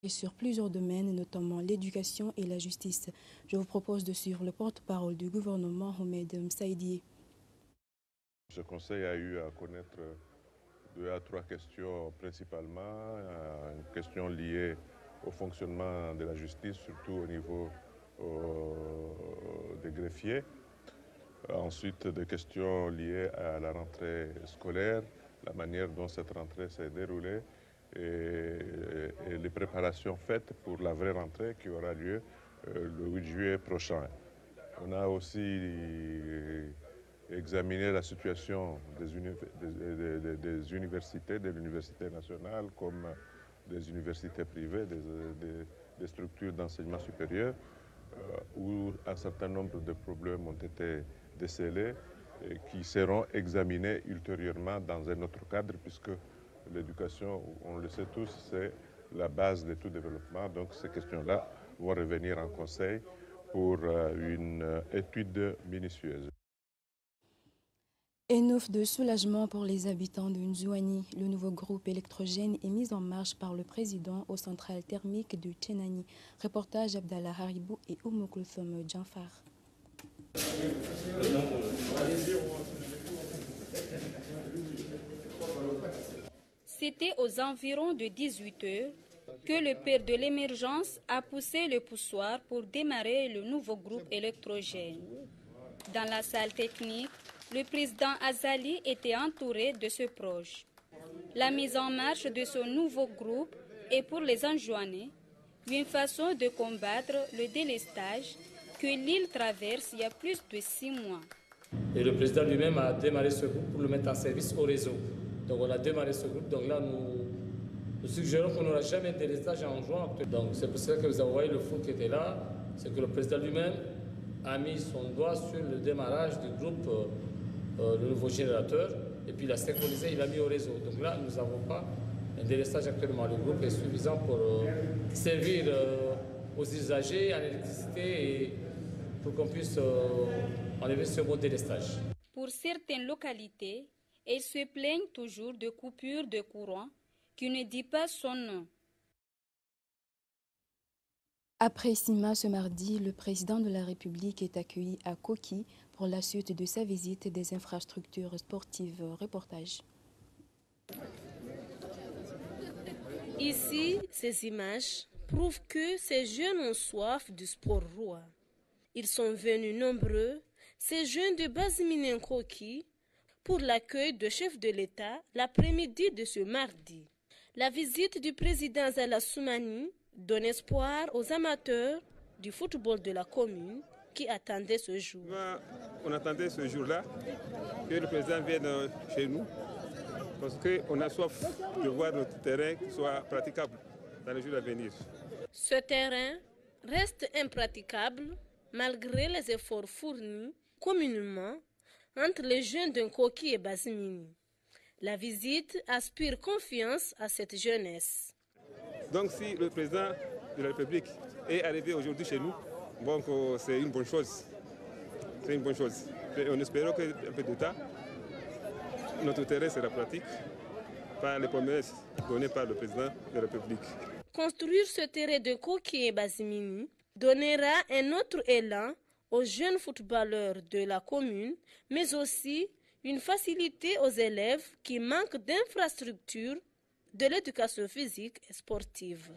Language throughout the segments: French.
Et sur plusieurs domaines, notamment l'éducation et la justice. Je vous propose de suivre le porte-parole du gouvernement, Ahmed Msaïdi. Ce conseil a eu à connaître 2 à 3 questions principalement. Une question liée au fonctionnement de la justice, surtout au niveau des greffiers. Ensuite, des questions liées à la rentrée scolaire, la manière dont cette rentrée s'est déroulée et les préparations faites pour la vraie rentrée qui aura lieu le 8 juillet prochain. On a aussi examiner la situation des universités, de l'université nationale comme des universités privées, des structures d'enseignement supérieur, où un certain nombre de problèmes ont été décelés et qui seront examinés ultérieurement dans un autre cadre, puisque l'éducation, on le sait tous, c'est la base de tout développement. Donc ces questions-là vont revenir en conseil pour une étude minutieuse. Une offre de soulagement pour les habitants de Nzouani. Le nouveau groupe électrogène est mis en marche par le président aux centrales thermiques de Tchénani. Reportage Abdallah Haribou et Oumouklouthom Djanfar. C'était aux environs de 18 h que le père de l'émergence a poussé le poussoir pour démarrer le nouveau groupe électrogène. Dans la salle technique, le président Azali était entouré de ses proches. La mise en marche de ce nouveau groupe est pour les Anjouanais une façon de combattre le délestage que l'île traverse il y a plus de 6 mois. Et le président lui-même a démarré ce groupe pour le mettre en service au réseau. Donc on a démarré ce groupe, donc là nous suggérons qu'on n'aura jamais de délestage en juin. Donc c'est pour ça que vous avez voyé le fou qui était là, c'est que le président lui-même a mis son doigt sur le démarrage du groupe, le nouveau générateur, et puis il a synchronisé, il a mis au réseau. Donc là, nous n'avons pas un délestage actuellement. Le groupe est suffisant pour servir aux usagers en électricité et pour qu'on puisse enlever ce mot délestage. Pour certaines localités, elles se plaignent toujours de coupures de courant qui ne dit pas son nom. Après Sima ce mardi, le président de la République est accueilli à Koki pour la suite de sa visite des infrastructures sportives. Reportage. Ici, ces images prouvent que ces jeunes ont soif du sport roi. Ils sont venus nombreux, ces jeunes de Baziminen Koki, pour l'accueil du chef de l'État l'après-midi de ce mardi. La visite du président Zala Soumani donne espoir aux amateurs du football de la commune qui attendaient ce jour. On attendait ce jour-là que le président vienne chez nous parce qu'on a soif de voir notre terrain qui soit praticable dans les jours à venir. Ce terrain reste impraticable malgré les efforts fournis communément entre les jeunes d'un Koki et Bazimini. La visite aspire confiance à cette jeunesse. Donc si le président de la République est arrivé aujourd'hui chez nous, donc c'est une bonne chose. C'est une bonne chose. Et on espère qu'un peu de temps, notre terrain sera pratique par les promesses données par le président de la République. Construire ce terrain de Koki et Bazimini donnera un autre élan aux jeunes footballeurs de la commune, mais aussi une facilité aux élèves qui manquent d'infrastructures de l'éducation physique et sportive.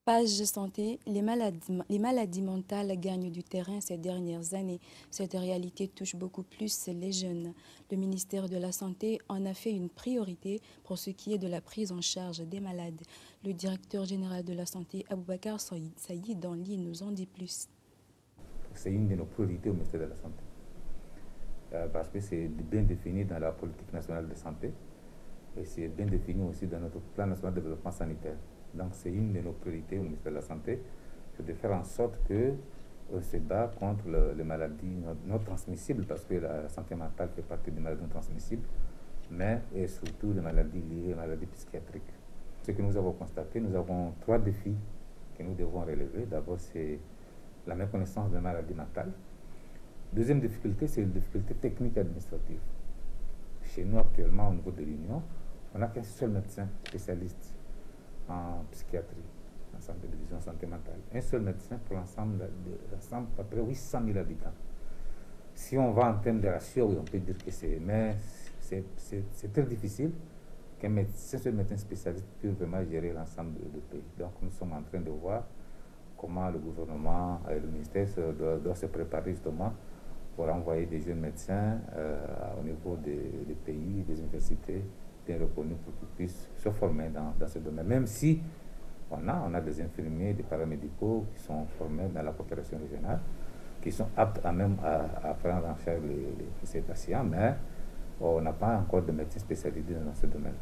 Page santé, les maladies mentales gagnent du terrain ces dernières années. Cette réalité touche beaucoup plus les jeunes. Le ministère de la Santé en a fait une priorité pour ce qui est de la prise en charge des malades. Le directeur général de la Santé, Aboubakar Saïd, dans l'île, nous en dit plus. C'est une de nos priorités au ministère de la Santé. Parce que c'est bien défini dans la politique nationale de santé et c'est bien défini aussi dans notre plan national de développement sanitaire. Donc c'est une de nos priorités au ministère de la Santé, c'est de faire en sorte que se bat contre les maladies non transmissibles, parce que la santé mentale fait partie des maladies non transmissibles, mais et surtout les maladies liées aux maladies psychiatriques. Ce que nous avons constaté, nous avons 3 défis que nous devons relever. D'abord, c'est la méconnaissance des maladies mentales. Deuxième difficulté, c'est une difficulté technique administrative. chez nous actuellement, au niveau de l'Union, on n'a qu'un seul médecin spécialiste en psychiatrie, en santé de vision, santé mentale. Un seul médecin pour l'ensemble à peu près 800 000 habitants. Si on va en termes de ratio, oui, on peut dire que c'est... Mais c'est très difficile qu'un seul médecin spécialiste puisse vraiment gérer l'ensemble du pays. Donc nous sommes en train de voir comment le gouvernement et le ministère doivent se préparer justement pour envoyer des jeunes médecins au niveau des pays, des universités bien reconnus pour qu'ils puissent se former dans ce domaine. Même si on a des infirmiers, des paramédicaux qui sont formés dans la coopération régionale, qui sont aptes à prendre en charge ces patients, mais on n'a pas encore de médecins spécialisés dans ce domaine.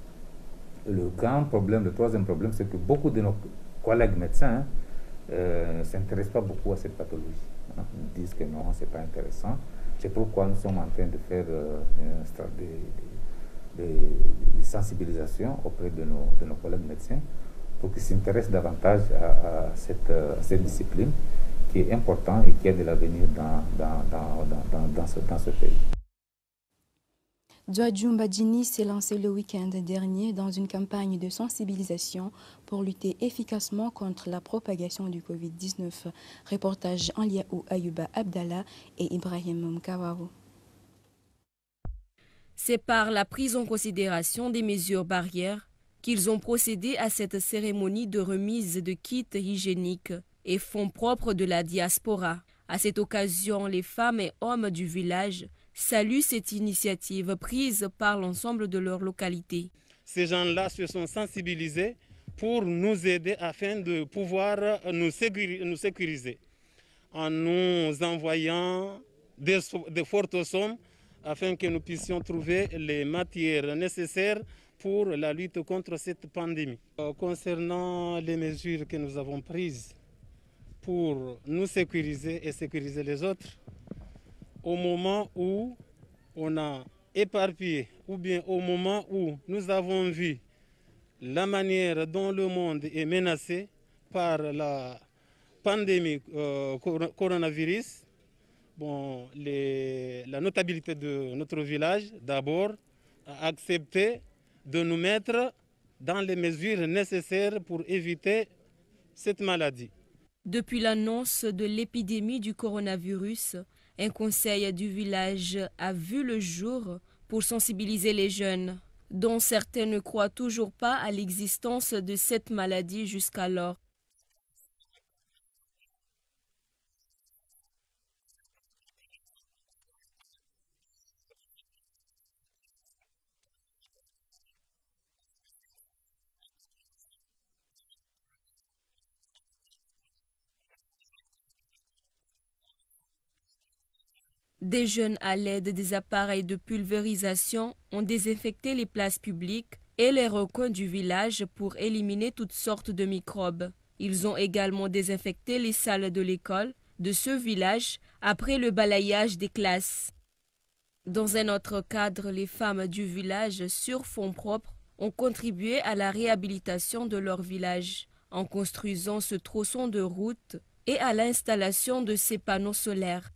Le grand problème, le troisième problème, c'est que beaucoup de nos collègues médecins ne s'intéressent pas beaucoup à cette pathologie. Ils disent que non, ce n'est pas intéressant. C'est pourquoi nous sommes en train de faire des sensibilisations auprès de nos collègues médecins pour qu'ils s'intéressent davantage à cette discipline qui est importante et qui a de l'avenir dans ce pays. Djadjoum Badjini s'est lancé le week-end dernier dans une campagne de sensibilisation pour lutter efficacement contre la propagation du Covid-19. Reportage en lien où Ayuba Abdallah et Ibrahim Mkawawo. C'est par la prise en considération des mesures barrières qu'ils ont procédé à cette cérémonie de remise de kits hygiéniques et fonds propres de la diaspora. À cette occasion, les femmes et hommes du village saluent cette initiative prise par l'ensemble de leur localité. Ces gens-là se sont sensibilisés pour nous aider afin de pouvoir nous sécuriser en nous envoyant de fortes sommes afin que nous puissions trouver les matières nécessaires pour la lutte contre cette pandémie. Concernant les mesures que nous avons prises pour nous sécuriser et sécuriser les autres, au moment où on a éparpillé ou bien au moment où nous avons vu la manière dont le monde est menacé par la pandémie coronavirus, la notabilité de notre village d'abord a accepté de nous mettre dans les mesures nécessaires pour éviter cette maladie. Depuis l'annonce de l'épidémie du coronavirus, un conseil du village a vu le jour pour sensibiliser les jeunes, dont certains ne croient toujours pas à l'existence de cette maladie jusqu'alors. Des jeunes à l'aide des appareils de pulvérisation ont désinfecté les places publiques et les recoins du village pour éliminer toutes sortes de microbes. Ils ont également désinfecté les salles de l'école de ce village après le balayage des classes. Dans un autre cadre, les femmes du village sur fonds propres ont contribué à la réhabilitation de leur village en construisant ce tronçon de route et à l'installation de ces panneaux solaires.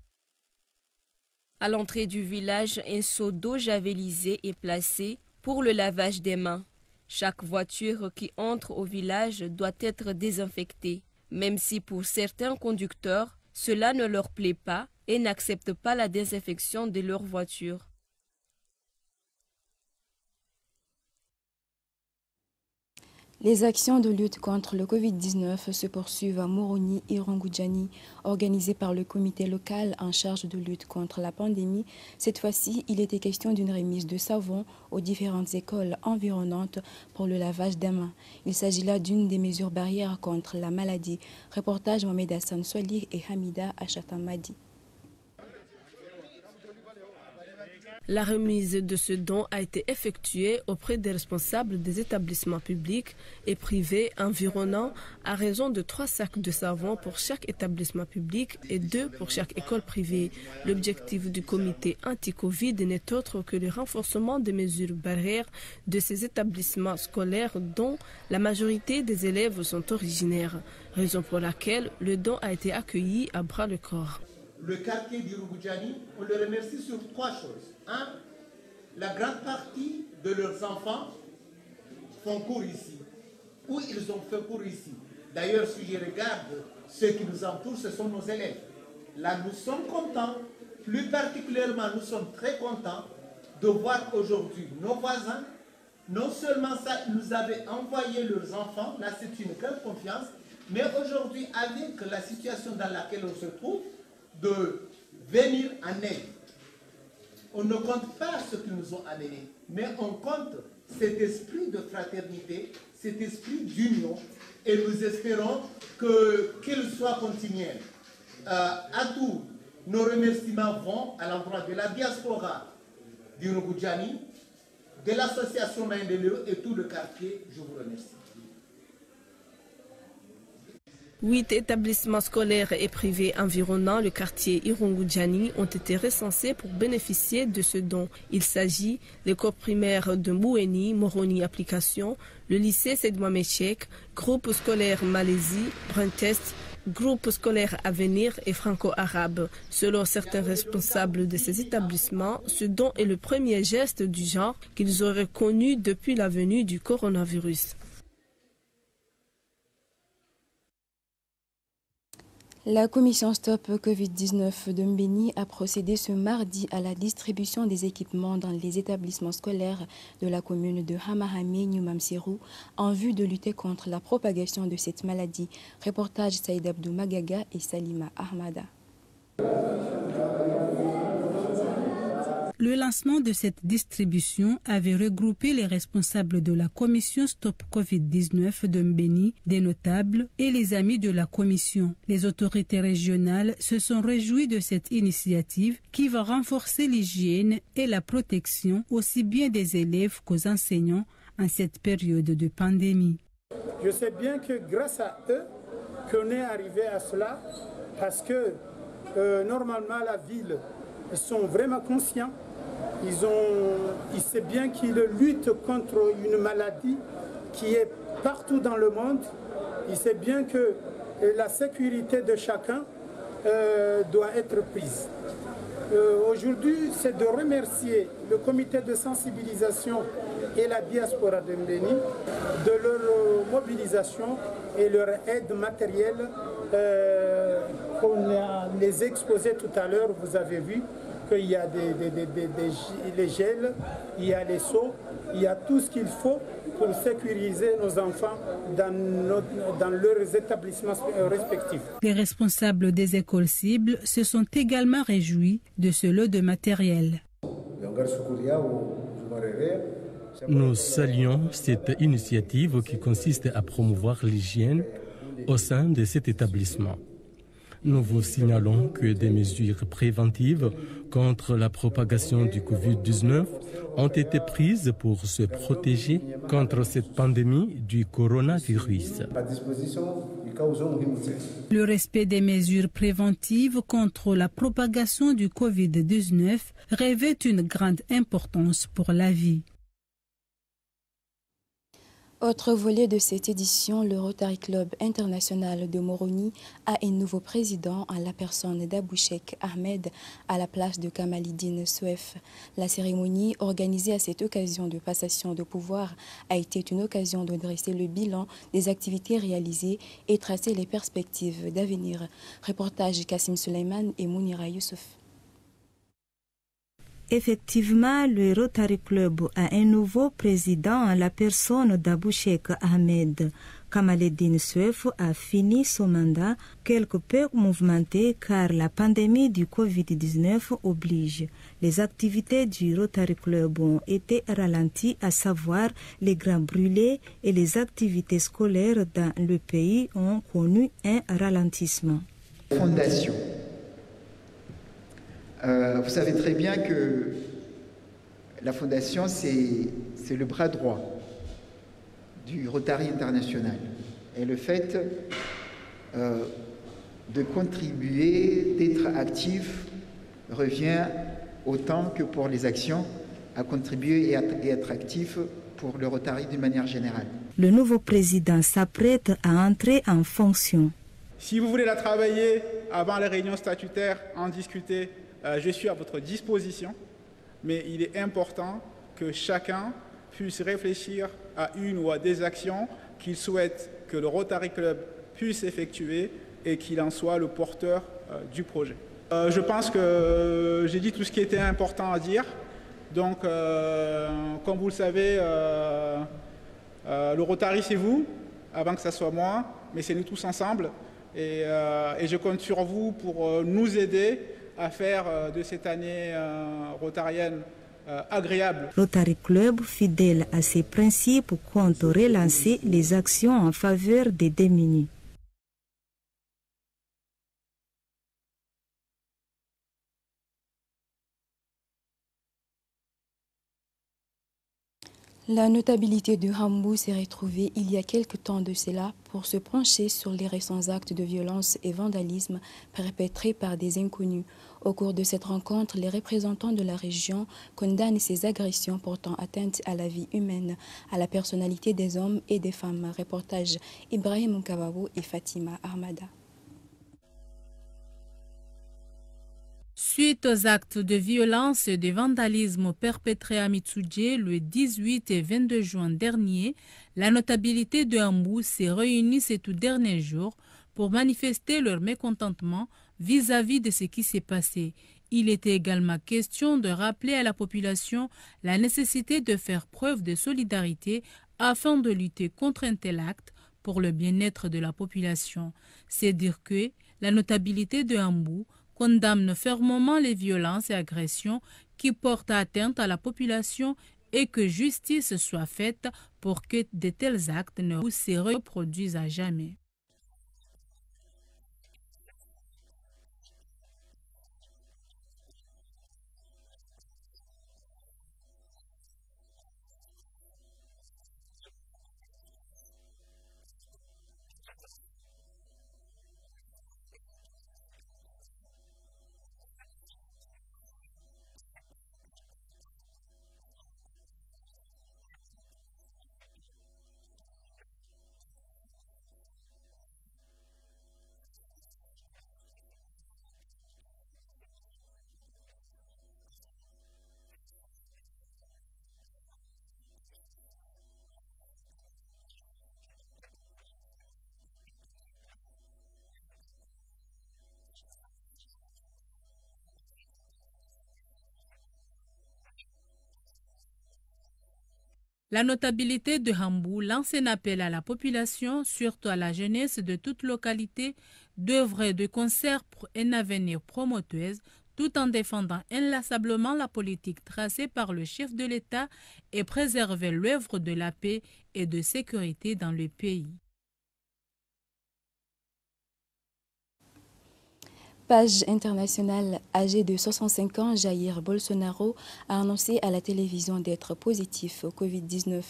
À l'entrée du village, un seau d'eau javelisé est placé pour le lavage des mains. Chaque voiture qui entre au village doit être désinfectée, même si pour certains conducteurs, cela ne leur plaît pas et n'acceptent pas la désinfection de leur voiture. Les actions de lutte contre le Covid-19 se poursuivent à Moroni et Rangudjani, organisées par le comité local en charge de lutte contre la pandémie. Cette fois-ci, il était question d'une remise de savon aux différentes écoles environnantes pour le lavage des mains. Il s'agit là d'une des mesures barrières contre la maladie. Reportage Mohamed Hassan Swali et Hamida Achatamadi. La remise de ce don a été effectuée auprès des responsables des établissements publics et privés environnants à raison de 3 sacs de savon pour chaque établissement public et 2 pour chaque école privée. L'objectif du comité anti-Covid n'est autre que le renforcement des mesures barrières de ces établissements scolaires dont la majorité des élèves sont originaires, raison pour laquelle le don a été accueilli à bras-le-corps. Le quartier d'Irugudjani, on le remercie sur 3 choses. 1, la grande partie de leurs enfants font cours ici, ou ils ont fait cours ici. D'ailleurs, si je regarde ceux qui nous entourent, ce sont nos élèves. Là, nous sommes contents, plus particulièrement, nous sommes très contents de voir aujourd'hui nos voisins. Non seulement ça, ils nous avaient envoyé leurs enfants, là c'est une grande confiance, mais aujourd'hui, avec la situation dans laquelle on se trouve, de venir en aide. On ne compte pas ce qu'ils nous ont amené, mais on compte cet esprit de fraternité, cet esprit d'union, et nous espérons qu'il soit continuel. À tous, nos remerciements vont à l'endroit de la diaspora d'Irungu-Djani, de l'association Maendeleo et tout le quartier. Je vous remercie. 8 établissements scolaires et privés environnant le quartier Irungu-Djani ont été recensés pour bénéficier de ce don. Il s'agit de l'école primaire de Moueni, Moroni Application, le lycée Sedma Mechek, groupe scolaire Malaisie, Brentest, groupe scolaire Avenir et franco-arabe. Selon certains responsables de ces établissements, ce don est le premier geste du genre qu'ils auraient connu depuis la venue du coronavirus. La commission Stop Covid-19 de Mbéni a procédé ce mardi à la distribution des équipements dans les établissements scolaires de la commune de Hamahami, Nyumamsirou, en vue de lutter contre la propagation de cette maladie. Reportage Saïd Abdou Magaga et Salima Ahmada. Le lancement de cette distribution avait regroupé les responsables de la commission Stop Covid-19 de Mbéni, des notables et les amis de la commission. Les autorités régionales se sont réjouies de cette initiative qui va renforcer l'hygiène et la protection aussi bien des élèves qu'aux enseignants en cette période de pandémie. Je sais bien que grâce à eux qu'on est arrivé à cela parce que normalement la ville, ils sont vraiment conscients. Il sait bien qu'ils luttent contre une maladie qui est partout dans le monde. Il sait bien que la sécurité de chacun doit être prise. Aujourd'hui, c'est de remercier le comité de sensibilisation et la diaspora de Mbéni de leur mobilisation et leur aide matérielle qu'on a les exposés tout à l'heure. Vous avez vu qu'il y a les gels, il y a les seaux, il y a tout ce qu'il faut pour sécuriser nos enfants dans leurs établissements respectifs. Les responsables des écoles cibles se sont également réjouis de ce lot de matériel. Nous saluons cette initiative qui consiste à promouvoir l'hygiène au sein de cet établissement. Nous vous signalons que des mesures préventives contre la propagation du Covid-19 ont été prises pour se protéger contre cette pandémie du coronavirus. Le respect des mesures préventives contre la propagation du Covid-19 revêt une grande importance pour la vie. Autre volet de cette édition, le Rotary Club International de Moroni a un nouveau président en la personne d'Abouchek Ahmed à la place de Kamalidine Souef. La cérémonie organisée à cette occasion de passation de pouvoir a été une occasion de dresser le bilan des activités réalisées et tracer les perspectives d'avenir. Reportage Kassim Suleiman et Mounira Youssouf. Effectivement, le Rotary Club a un nouveau président en la personne d'Abouchek Ahmed. Kamaledine Souef a fini son mandat quelque peu mouvementé car la pandémie du Covid-19 oblige. Les activités du Rotary Club ont été ralenties, à savoir les grands brûlés et les activités scolaires dans le pays ont connu un ralentissement. Fondation. Vous savez très bien que la Fondation, c'est le bras droit du Rotary International. Et le fait de contribuer, d'être actif, revient autant que pour les actions, à contribuer et être actif pour le Rotary d'une manière générale. Le nouveau président s'apprête à entrer en fonction. Si vous voulez la travailler avant les réunions statutaires, en discuter, je suis à votre disposition. mais il est important que chacun puisse réfléchir à une ou à des actions qu'il souhaite que le Rotary Club puisse effectuer et qu'il en soit le porteur du projet. Je pense que j'ai dit tout ce qui était important à dire. Donc, comme vous le savez, le Rotary, c'est vous, avant que ça soit moi, mais c'est nous tous ensemble. Et je compte sur vous pour nous aider à faire de cette année rotarienne agréable. Rotary Club, fidèle à ses principes, compte relancer les actions en faveur des démunis. La notabilité de Hambou s'est retrouvée il y a quelque temps de cela pour se pencher sur les récents actes de violence et vandalisme perpétrés par des inconnus. Au cours de cette rencontre, les représentants de la région condamnent ces agressions portant atteinte à la vie humaine, à la personnalité des hommes et des femmes. Reportage Ibrahim Nkababo et Fatima Armada. Suite aux actes de violence et de vandalisme perpétrés à Mitsudje le 18 et 22 juin dernier, la notabilité de Hambou s'est réunie ces tout derniers jours pour manifester leur mécontentement vis-à-vis de ce qui s'est passé. Il était également question de rappeler à la population la nécessité de faire preuve de solidarité afin de lutter contre un tel acte pour le bien-être de la population. C'est dire que la notabilité de Hambou condamne fermement les violences et agressions qui portent atteinte à la population et que justice soit faite pour que de tels actes ne se reproduisent à jamais. La notabilité de Hambou lance un appel à la population, surtout à la jeunesse de toute localité, d'œuvrer de concert pour un avenir prometteuse, tout en défendant inlassablement la politique tracée par le chef de l'État et préserver l'œuvre de la paix et de sécurité dans le pays. Page internationale, âgé de 65 ans, Jair Bolsonaro a annoncé à la télévision d'être positif au Covid-19.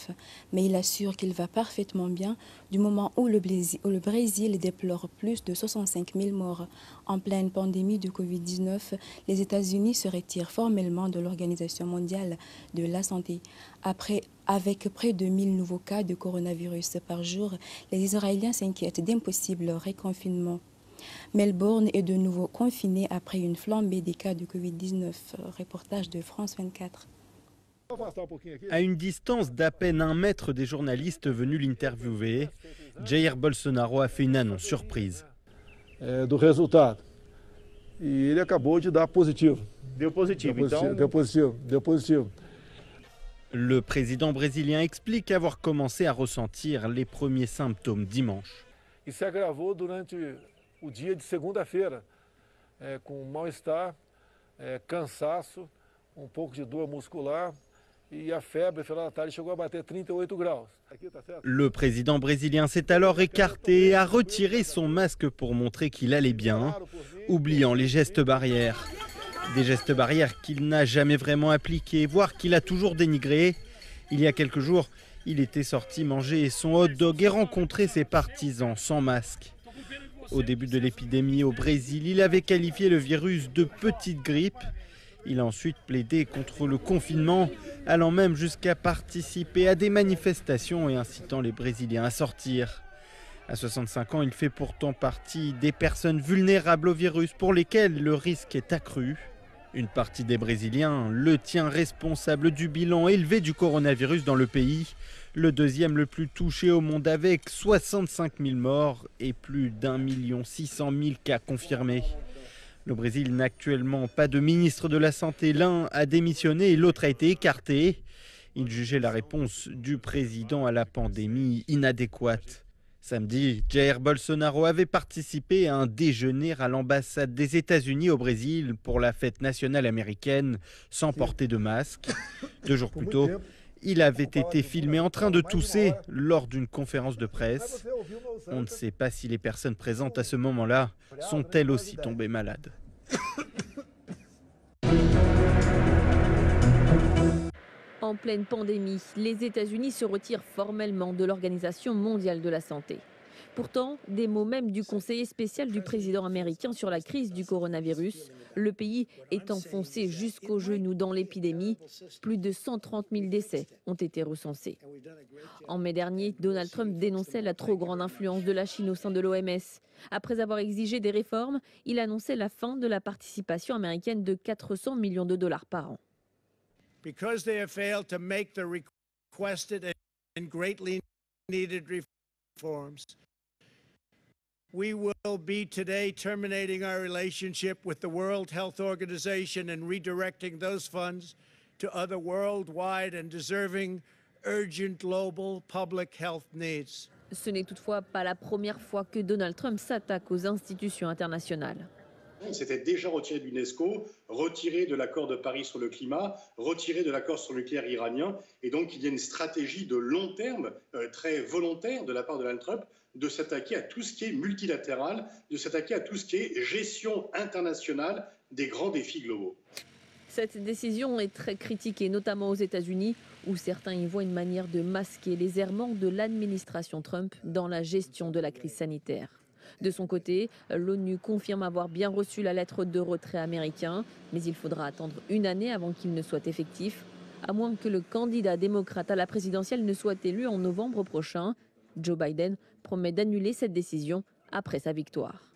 Mais il assure qu'il va parfaitement bien du moment où le Brésil déplore plus de 65 000 morts. En pleine pandémie du Covid-19, les États-Unis se retirent formellement de l'Organisation mondiale de la santé. Avec près de 1000 nouveaux cas de coronavirus par jour, les Israéliens s'inquiètent d'impossibles reconfinements. Melbourne est de nouveau confinée après une flambée des cas de Covid-19. Reportage de France 24. À une distance d'à peine 1 mètre des journalistes venus l'interviewer, Jair Bolsonaro a fait une annonce surprise. Do resultado. E ele acabou de dar positivo. Deu positivo. Le président brésilien explique avoir commencé à ressentir les premiers symptômes dimanche. E se agravou durante o dia de segunda-feira, com mal-estar, cansaço, pouco de dor muscular e a febre final da tarde chegou a bater 38 graus. Le président brésilien s'est alors écarté et a retiré son masque pour montrer qu'il allait bien, oubliant les gestes barrières. Des gestes barrières qu'il n'a jamais vraiment appliqués, voire qu'il a toujours dénigrés. Il y a quelques jours, il était sorti manger son hot dog et rencontrer ses partisans sans masque. Au début de l'épidémie au Brésil, il avait qualifié le virus de petite grippe. Il a ensuite plaidé contre le confinement, allant même jusqu'à participer à des manifestations et incitant les Brésiliens à sortir. À 65 ans, il fait pourtant partie des personnes vulnérables au virus pour lesquelles le risque est accru. Une partie des Brésiliens le tient responsable du bilan élevé du coronavirus dans le pays, le deuxième le plus touché au monde avec 65 000 morts et plus d'1 600 000 cas confirmés. Le Brésil n'a actuellement pas de ministre de la Santé. L'un a démissionné et l'autre a été écarté. Il jugeait la réponse du président à la pandémie inadéquate. Samedi, Jair Bolsonaro avait participé à un déjeuner à l'ambassade des États-Unis au Brésil pour la fête nationale américaine sans porter de masque. 2 jours plus tôt, il avait été filmé en train de tousser lors d'une conférence de presse. On ne sait pas si les personnes présentes à ce moment-là sont elles aussi tombées malades. En pleine pandémie, les États-Unis se retirent formellement de l'Organisation mondiale de la santé. Pourtant, des mots même du conseiller spécial du président américain sur la crise du coronavirus, le pays est enfoncé jusqu'aux genoux dans l'épidémie. Plus de 130 000 décès ont été recensés. En mai dernier, Donald Trump dénonçait la trop grande influence de la Chine au sein de l'OMS. Après avoir exigé des réformes, il annonçait la fin de la participation américaine de 400 millions de dollars par an. Because they have failed to make the requested and greatly needed reforms, we will be today terminating our relationship with the World Health Organization and redirecting those funds to other worldwide and deserving urgent global public health needs. Ce n'est toutefois pas la première fois que Donald Trump s'attaque aux institutions internationales. Il s'était déjà retiré de l'UNESCO, retiré de l'accord de Paris sur le climat, retiré de l'accord sur le nucléaire iranien. Et donc, il y a une stratégie de long terme, très volontaire de la part de Donald Trump, de s'attaquer à tout ce qui est multilatéral, de s'attaquer à tout ce qui est gestion internationale des grands défis globaux. Cette décision est très critiquée, notamment aux États-Unis, où certains y voient une manière de masquer les errements de l'administration Trump dans la gestion de la crise sanitaire. De son côté, l'ONU confirme avoir bien reçu la lettre de retrait américain, mais il faudra attendre 1 année avant qu'il ne soit effectif, à moins que le candidat démocrate à la présidentielle ne soit élu en novembre prochain. Joe Biden promet d'annuler cette décision après sa victoire.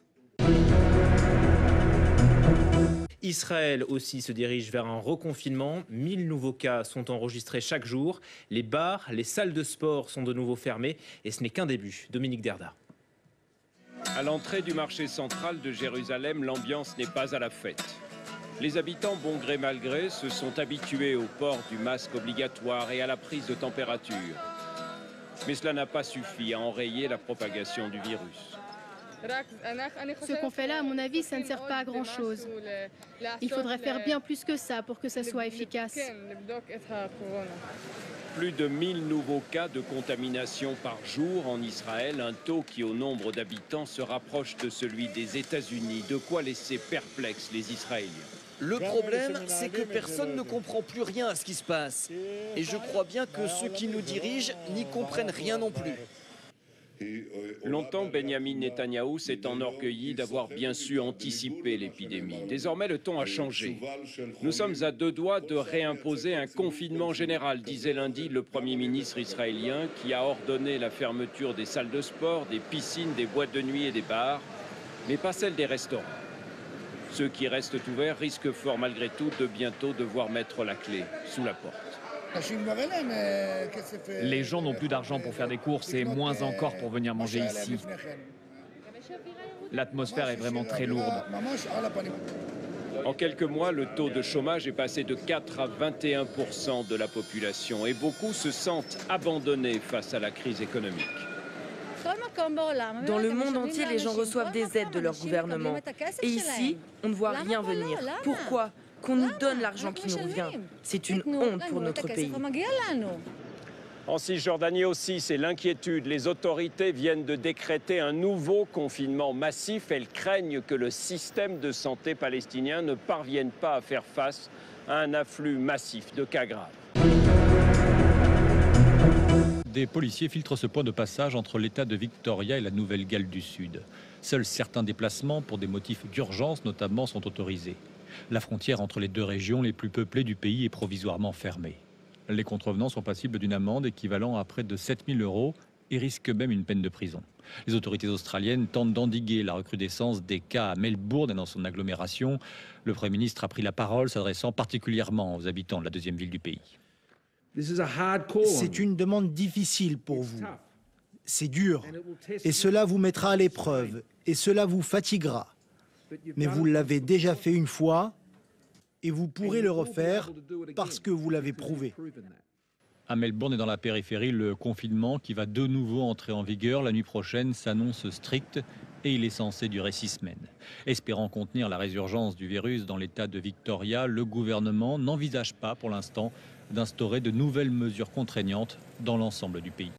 Israël aussi se dirige vers un reconfinement. 1000 nouveaux cas sont enregistrés chaque jour. Les bars, les salles de sport sont de nouveau fermées et ce n'est qu'un début. Dominique Derda. À l'entrée du marché central de Jérusalem, l'ambiance n'est pas à la fête. Les habitants, bon gré mal gré, se sont habitués au port du masque obligatoire et à la prise de température. Mais cela n'a pas suffi à enrayer la propagation du virus. Ce qu'on fait là, à mon avis, ça ne sert pas à grand-chose. Il faudrait faire bien plus que ça pour que ça soit efficace. Plus de 1000 nouveaux cas de contamination par jour en Israël, un taux qui au nombre d'habitants se rapproche de celui des États-Unis, de quoi laisser perplexes les Israéliens. Le problème, c'est que personne ne comprend plus rien à ce qui se passe. Et je crois bien que ceux qui nous dirigent n'y comprennent rien non plus. Longtemps, Benjamin Netanyahou s'est enorgueilli d'avoir bien su anticiper l'épidémie. Désormais, le ton a changé. Nous sommes à 2 doigts de réimposer un confinement général, disait lundi le Premier ministre israélien, qui a ordonné la fermeture des salles de sport, des piscines, des boîtes de nuit et des bars, mais pas celle des restaurants. Ceux qui restent ouverts risquent fort malgré tout de bientôt devoir mettre la clé sous la porte. Les gens n'ont plus d'argent pour faire des courses et moins encore pour venir manger ici. L'atmosphère est vraiment très lourde. En quelques mois, le taux de chômage est passé de 4 à 21% de la population et beaucoup se sentent abandonnés face à la crise économique. Dans le monde entier, les gens reçoivent des aides de leur gouvernement. Et ici, on ne voit rien venir. Pourquoi ? Qu'on nous donne l'argent qui nous revient. C'est une honte pour notre pays. En Cisjordanie aussi, c'est l'inquiétude. Les autorités viennent de décréter un nouveau confinement massif. Elles craignent que le système de santé palestinien ne parvienne pas à faire face à un afflux massif de cas graves. Des policiers filtrent ce point de passage entre l'État de Victoria et la Nouvelle-Galles du Sud. Seuls certains déplacements pour des motifs d'urgence notamment sont autorisés. La frontière entre les 2 régions les plus peuplées du pays est provisoirement fermée. Les contrevenants sont passibles d'une amende équivalent à près de 7 000 € et risque même une peine de prison. Les autorités australiennes tentent d'endiguer la recrudescence des cas à Melbourne et dans son agglomération. Le Premier ministre a pris la parole, s'adressant particulièrement aux habitants de la deuxième ville du pays. C'est une demande difficile pour vous. C'est dur. Et cela vous mettra à l'épreuve. Et cela vous fatiguera. Mais vous l'avez déjà fait une fois et vous pourrez le refaire parce que vous l'avez prouvé. À Melbourne et dans la périphérie, le confinement qui va de nouveau entrer en vigueur la nuit prochaine s'annonce strict et il est censé durer 6 semaines. Espérant contenir la résurgence du virus dans l'état de Victoria, le gouvernement n'envisage pas pour l'instant d'instaurer de nouvelles mesures contraignantes dans l'ensemble du pays.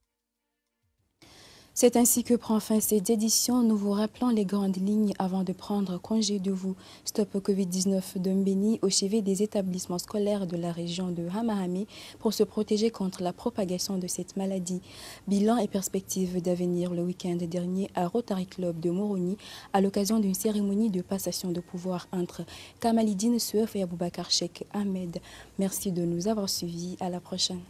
C'est ainsi que prend fin cette édition. Nous vous rappelons les grandes lignes avant de prendre congé de vous. Stop Covid-19 de Mbéni au chevet des établissements scolaires de la région de Hamahami pour se protéger contre la propagation de cette maladie. Bilan et perspectives d'avenir le week-end dernier à Rotary Club de Moroni à l'occasion d'une cérémonie de passation de pouvoir entre Kamaledine Suef et Aboubakar Cheikh Ahmed. Merci de nous avoir suivis. À la prochaine.